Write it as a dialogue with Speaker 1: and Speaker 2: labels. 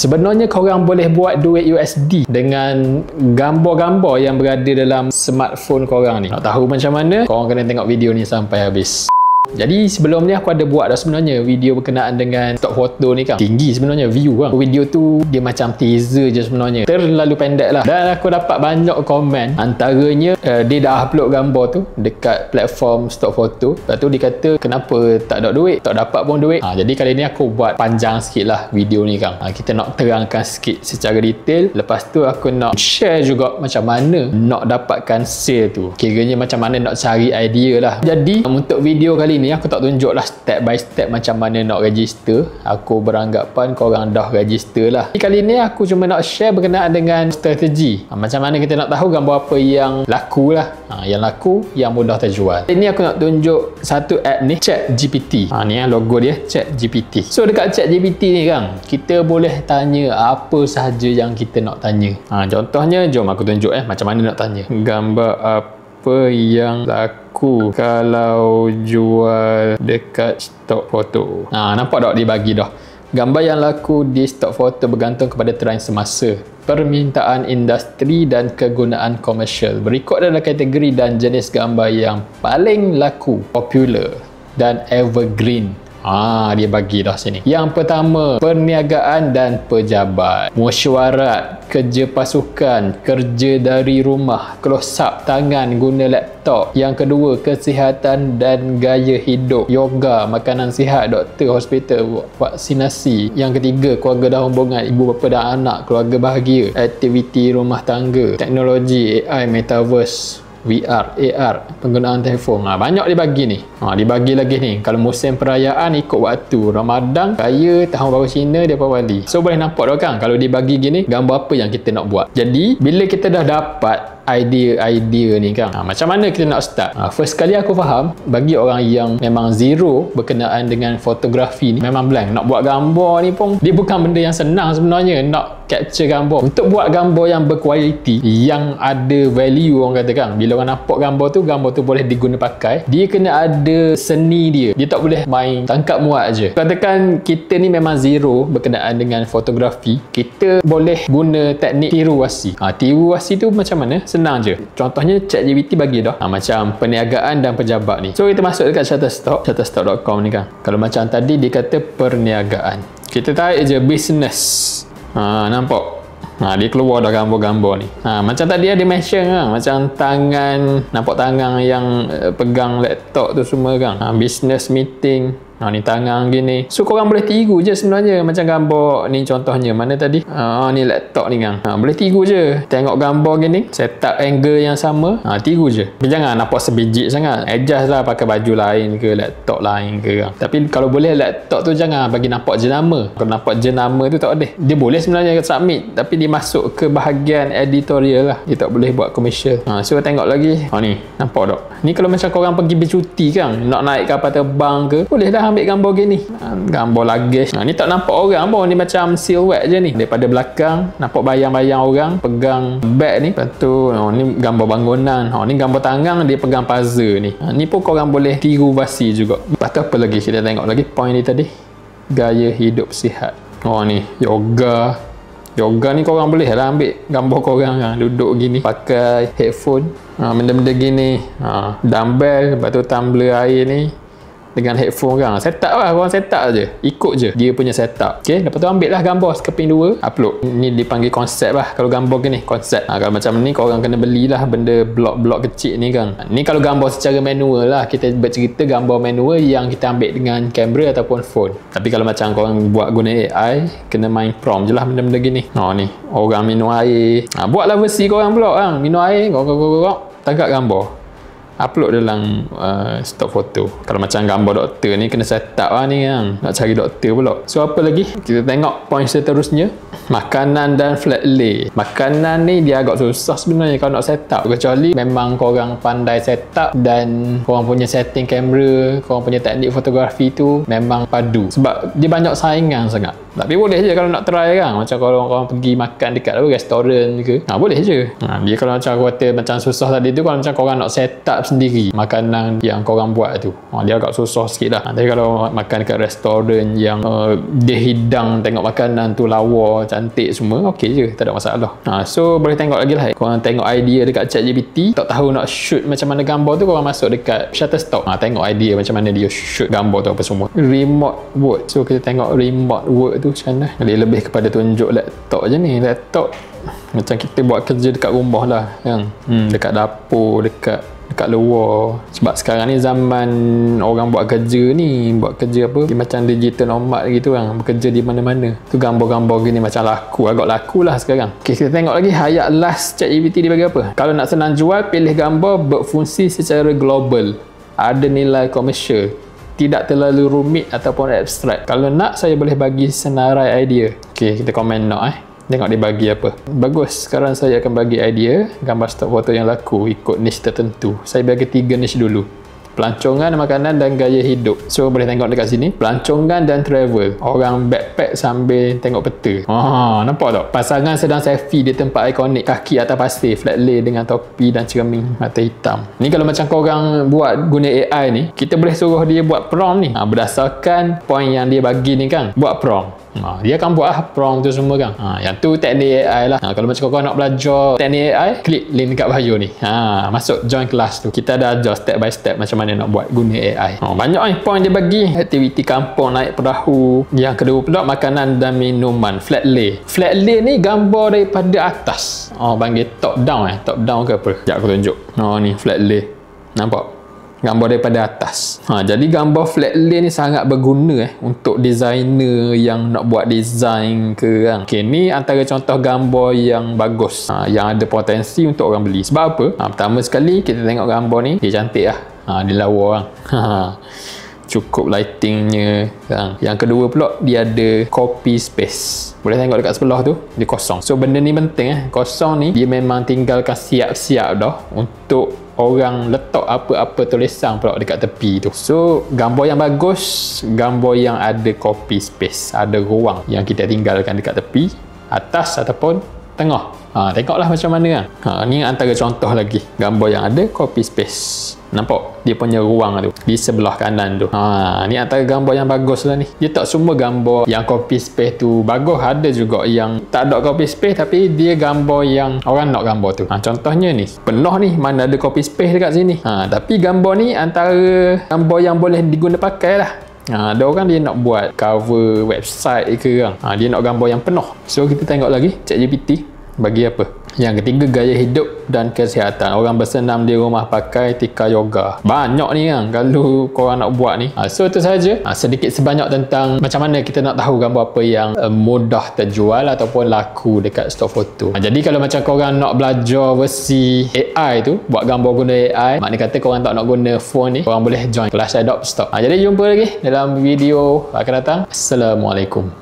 Speaker 1: Sebenarnya korang boleh buat duit USD dengan gambar-gambar yang berada dalam smartphone korang ni. Nak tahu macam mana? Korang kena tengok video ni sampai habis. Jadi sebelum ni aku ada buat dah sebenarnya video berkenaan dengan stock foto ni kan. Tinggi sebenarnya view kan. Video tu dia macam teaser je sebenarnya. Terlalu pendek lah. Dan aku dapat banyak komen. Antaranya dia dah upload gambar tu dekat platform stock foto. Lepas tu dia kata kenapa tak ada duit, tak dapat pun duit. Jadi kali ni aku buat panjang sikit lah video ni kan. Kita nak terangkan sikit secara detail. Lepas tu aku nak share juga macam mana nak dapatkan sale tu. Kiranya macam mana nak cari idea lah. Jadi untuk video kali ni aku tak tunjuk lah step by step macam mana nak register. Aku beranggapan korang dah register lah. Kali ni aku cuma nak share berkenaan dengan strategi. Macam mana kita nak tahu gambar apa yang laku lah. Yang laku, yang mudah terjual. Ini aku nak tunjuk satu app ni, ChatGPT. Ni logo dia, ChatGPT. So dekat ChatGPT ni kan, kita boleh tanya apa sahaja yang kita nak tanya. Contohnya, jom aku tunjuk macam mana nak tanya. Gambar apa yang laku kalau jual dekat stok foto? Nampak tak dia bagi dah. Gambar yang laku di stok foto bergantung kepada trend semasa, permintaan industri dan kegunaan komersial. Berikut adalah kategori dan jenis gambar yang paling laku, popular dan evergreen. Dia bagi dah sini. Yang pertama, perniagaan dan pejabat, mesyuarat, kerja pasukan, kerja dari rumah, close up tangan guna laptop. Yang kedua, kesihatan dan gaya hidup, yoga, makanan sihat, doktor, hospital, vaksinasi. Yang ketiga, keluarga dan hubungan, ibu bapa dan anak, keluarga bahagia, aktiviti rumah tangga, teknologi, AI, metaverse, VR, AR, penggunaan telefon. Banyak dia bagi ni. Dibagi lagi ni. Kalau musim perayaan ikut waktu. Ramadan, Raya, Tahun Baru Cina, Deepawali. So boleh nampak dah kan kalau dia bagi gini, gambar apa yang kita nak buat. Jadi bila kita dah dapat idea ni kan, macam mana kita nak start? First kali aku faham, bagi orang yang memang zero berkenaan dengan fotografi ni, memang blank. Nak buat gambar ni pun dia bukan benda yang senang sebenarnya. Nak capture gambar, untuk buat gambar yang berkualiti, yang ada value orang kata kan, bila orang nampak gambar tu boleh diguna pakai, dia kena ada seni dia. Dia tak boleh main tangkap muat je. Katakan kita ni memang zero berkenaan dengan fotografi, kita boleh guna teknik tiru wasi. Tiru wasi tu macam mana? Senang je. Contohnya ChatGPT bagi dah. Macam perniagaan dan pejabat ni. So kita masuk dekat shutterstock.com ni kan. Kalau macam tadi dia kata perniagaan, kita tarik je business. Nampak? Dia keluar dah gambar-gambar ni. Macam tadi ada mention kan, macam tangan, nampak tangan yang pegang laptop tu semua kan. Business meeting. Ni tangan gini. So korang boleh tiru je sebenarnya. Macam gambar ni contohnya. Mana tadi? Ni laptop ni kan. Boleh tiru je. Tengok gambar gini, setup angle yang sama, tiru je. Tapi jangan nampak sebiji sangat. Adjust lah pakai baju lain ke, laptop lain ke kan. Tapi kalau boleh laptop tu jangan bagi nampak jenama. Kalau nampak jenama tu tak boleh. Dia boleh sebenarnya submit, tapi dia masuk ke bahagian editorial lah. Dia tak boleh buat commercial. So tengok lagi. Ni nampak tak? Ni kalau macam korang pergi bercuti kan, nak naik kapal terbang ke, boleh dah ambil gambar gini. Gambar luggage. Ni tak nampak orang pun. Ni macam silhouette je ni. Daripada belakang nampak bayang-bayang orang pegang bag ni. Lepas tu ni gambar bangunan. Ni gambar tangan dia pegang puzzle ni. Ni pun korang boleh tiru vasi juga. Lepas tu apa lagi? Kita tengok lagi point ni tadi. Gaya hidup sihat. Ni yoga. Yoga ni korang boleh lah ambil gambar korang kan, duduk gini pakai headphone, benda-benda gini, dumbbell, lepas tu tumbler air ni dengan headphone kan. Setup lah, korang setup je, ikut je dia punya setup. Okay, lepas tu ambil lah gambar sekeping 2, upload. Ni dipanggil konsep lah. Kalau gambar gini, konsep. Kalau macam ni korang kena belilah benda blok-blok kecil ni kan. Ni kalau gambar secara manual lah. Kita bercerita gambar manual yang kita ambil dengan kamera ataupun phone. Tapi kalau macam korang buat guna AI, kena main prompt je lah benda-benda gini. Ni orang minum air, buatlah versi korang pula kan. Minum air, korang tangkap gambar, upload dalam stock foto. Kalau macam gambar doktor ni kena setup lah ni kan. Nak cari doktor pula. So apa lagi? Kita tengok point seterusnya. Makanan dan flat lay. Makanan ni dia agak susah sebenarnya kalau nak setup. Kecuali memang korang pandai setup dan korang punya setting kamera, korang punya teknik fotografi tu memang padu. Sebab dia banyak saingan sangat. Tapi boleh je kalau nak try kan. Macam kalau korang pergi makan dekat restoran ke, boleh je. Dia kalau macam aku kata macam susah tadi tu, kalau macam korang nak set up sendiri makanan yang korang buat tu, dia agak susah sikit lah. Tapi kalau makan dekat restoran yang dia hidang tengok makanan tu lawa, cantik semua, okey je, tak ada masalah. So boleh tengok lagi lah, korang tengok idea dekat ChatGPT. Tak tahu nak shoot macam mana gambar tu, korang masuk dekat Shutterstock, tengok idea macam mana dia shoot gambar tu apa semua. Remote work, so kita tengok remote work tu macam mana. Dia lebih kepada tunjuk laptop je ni. Laptop macam kita buat kerja dekat rumah lah kan, dekat dapur, dekat luar. Sebab sekarang ni zaman orang buat kerja ni, buat kerja apa, dia macam digital nomad gitu kan, bekerja di mana-mana. Tu gambar-gambar gini macam agak laku lah sekarang. Okay, kita tengok lagi ayat last ChatGPT dia bagi apa. Kalau nak senang jual, pilih gambar berfungsi secara global, ada nilai komersial, tidak terlalu rumit ataupun abstrak. Kalau nak, saya boleh bagi senarai idea. Okay, kita komen nak tengok dia bagi apa. Bagus, sekarang saya akan bagi idea gambar stock foto yang laku ikut niche tertentu. Saya bagi 3 niche dulu: pelancongan, makanan dan gaya hidup. So boleh tengok dekat sini, pelancongan dan travel. Orang backpack sambil tengok peta. Nampak tak? Pasangan sedang selfie di tempat ikonik, kaki atas pasir, flat lay dengan topi dan cermin mata hitam. Ni kalau macam korang buat guna AI ni, kita boleh suruh dia buat prompt ni. Berdasarkan point yang dia bagi ni kan, buat prompt. Dia akan buat prompt tu semua kan. Yang tu teknik AI lah. Kalau macam korang nak belajar teknik AI, klik link dekat bio ni. Masuk join kelas tu. Kita dah ajar step by step macam mana nak buat guna AI. Banyak ni point dia bagi. Aktiviti kampung, naik perahu. Yang kedua pula, makanan dan minuman, flat lay. Flat lay ni gambar daripada atas. Panggil top down top down ke apa. Sekejap aku tunjuk. Ni flat lay. Nampak? Gambar daripada atas. Jadi gambar flat lay ni sangat berguna untuk designer yang nak buat design ke kan. Okay, ni antara contoh gambar yang bagus, yang ada potensi untuk orang beli. Sebab apa? Pertama sekali kita tengok gambar ni, dia cantik lah. Dia lawa kan. Cukup lightingnya kan. Yang kedua pula, dia ada copy space. Boleh tengok dekat sebelah tu, dia kosong. So benda ni penting kosong ni dia memang tinggalkan siap-siap dah untuk orang letak apa-apa tulisan pula dekat tepi tu. So gambar yang bagus, gambar yang ada copy space, ada ruang yang kita tinggalkan dekat tepi, atas ataupun tengah. Tengoklah macam mana kan. Ni antara contoh lagi gambar yang ada copy space. Nampak dia punya ruang tu di sebelah kanan tu. Ni antara gambar yang bagus lah ni. Dia tak semua gambar yang copy space tu bagus, ada juga yang tak ada copy space tapi dia gambar yang orang nak gambar tu. Contohnya ni, penuh ni, mana ada copy space dekat sini. Tapi gambar ni antara gambar yang boleh diguna pakai lah. Ada orang dia nak buat cover website ke kan. Dia nak gambar yang penuh. So kita tengok lagi ChatGPT bagi apa. Yang ketiga, gaya hidup dan kesihatan. Orang bersenam di rumah pakai tika yoga. Banyak ni kan kalau korang nak buat ni. So itu saja sedikit sebanyak tentang macam mana kita nak tahu gambar apa yang mudah terjual ataupun laku dekat stok foto. Jadi kalau macam korang nak belajar versi AI tu, buat gambar guna AI, maknanya kata korang tak nak guna phone ni, korang boleh join kelas Adobe Stock. Jadi jumpa lagi dalam video akan datang. Assalamualaikum.